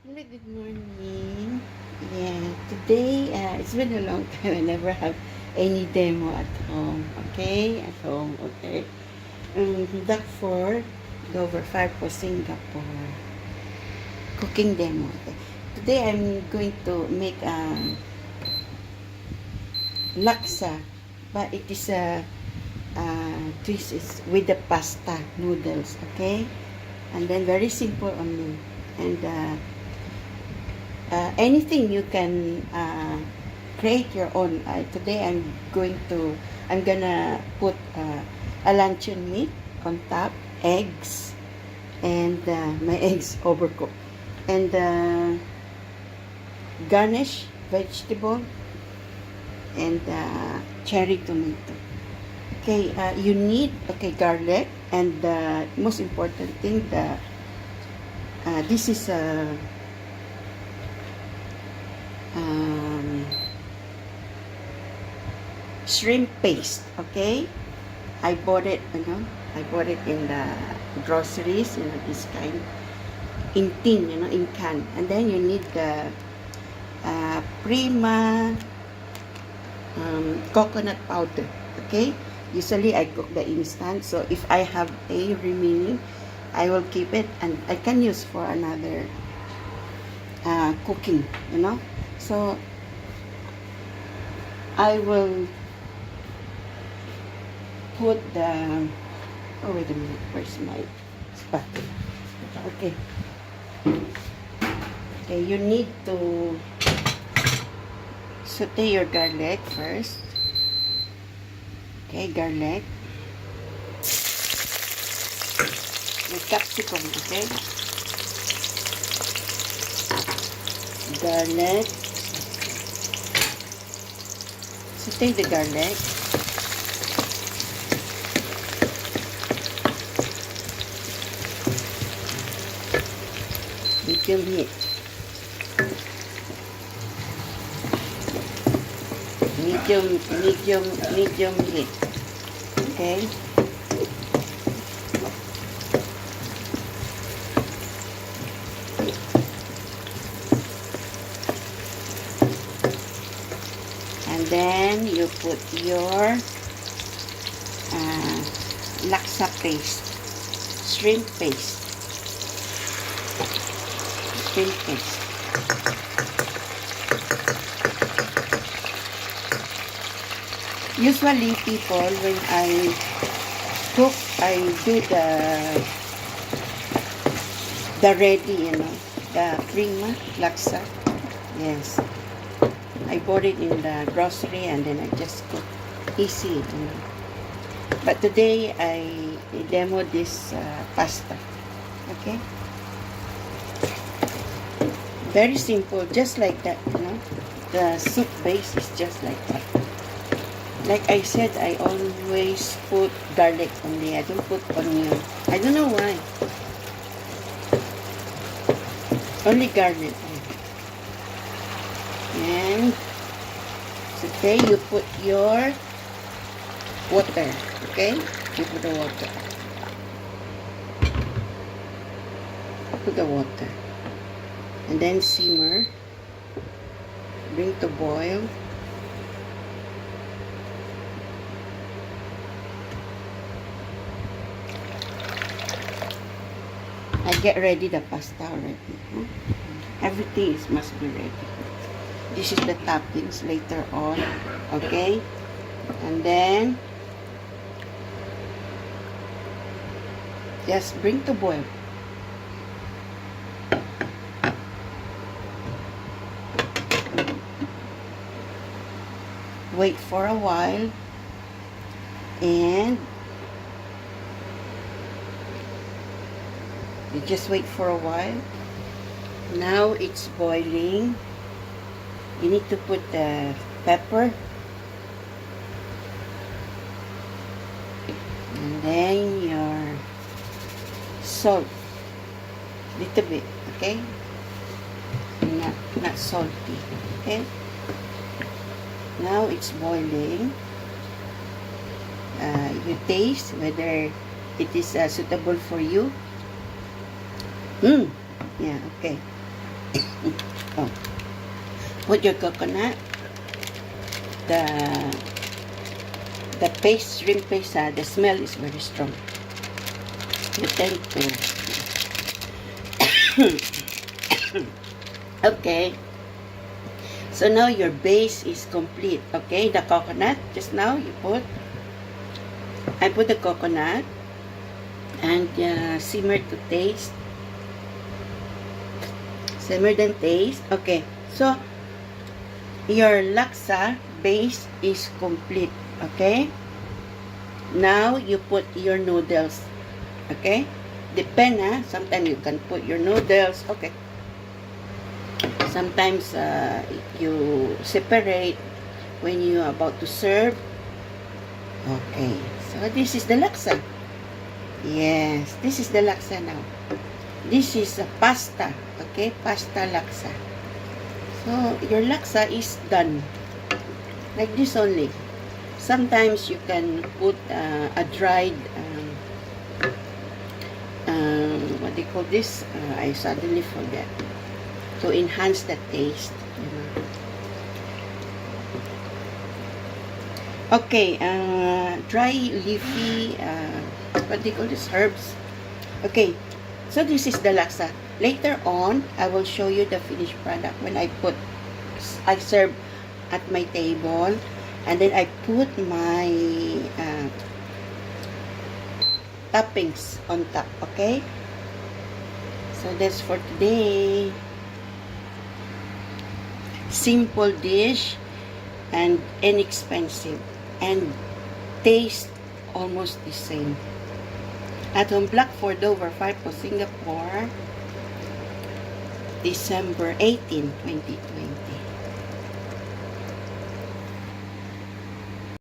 Hello, good morning. Yeah, today, it's been a long time. I never have any demo at home. Okay, at home. Okay. Duck 4, Dover 5 for Singapore. Cooking demo. Okay. Today, I'm going to make laksa, but it is this is with the pasta noodles. Okay, and then very simple only, and anything you can create your own. Today I'm gonna put a luncheon meat on top, eggs, and my eggs overcooked, and garnish vegetable and cherry tomato. Okay, you need garlic, and the most important thing, this is a um, shrimp paste. Okay, I bought it, I bought it in the groceries, this kind, in tin, in can. And then you need the Prima coconut powder. Okay, usually I cook the instant, so if I have a remaining, I will keep it and I can use for another cooking, so I will put the, oh wait a minute, where's my spatula? Okay, you need to saute your garlic first. Okay, garlic, the capsicum. Okay, garlic, saute the garlic. Medium heat. Medium heat. Okay. And then you put your laksa paste, shrimp paste. Usually people, when I cook, I do the ready, the Prima laksa. Yes, I bought it in the grocery and then I just cook easy, But today I demo this pasta. Okay. Very simple, just like that, The soup base is just like that. Like I said, I always put garlic only. I don't put onion. I don't know why. Only garlic. And today you put your water. Okay? You put the water. Put the water. And then simmer. Bring to boil. I get ready the pasta already. Everything must be ready. This is the toppings later on. Okay? And then just bring to boil. Wait for a while, and you just wait for a while. Now it's boiling. You need to put the pepper, and then your salt, little bit. Okay, not salty. Okay. Now it's boiling. You taste whether it is suitable for you. Yeah, okay. Oh. Put your coconut. The paste, shrimp paste, the smell is very strong. You tend to. Okay. So now your base is complete. Okay, the coconut. Just now I put the coconut and simmer to taste. Simmer then taste. Okay. So your laksa base is complete. Okay. Now you put your noodles. Okay. Depend sometimes you can put your noodles. Okay. Sometimes you separate when you are about to serve. Okay. So this is the laksa. Yes, this is the laksa now. This is a pasta. Okay, pasta laksa. So your laksa is done. Like this only. Sometimes you can put a dried what do you call this? I suddenly forget. To enhance the taste. You know. Okay, dry leafy, what do you call this? Herbs. Okay, so this is the laksa. Later on, I will show you the finished product when I serve at my table, and then I put my toppings on top. Okay, so that's for today. Simple dish and inexpensive and taste almost the same. At Home Black for Dover 5 po, Singapore, December 18, 2020.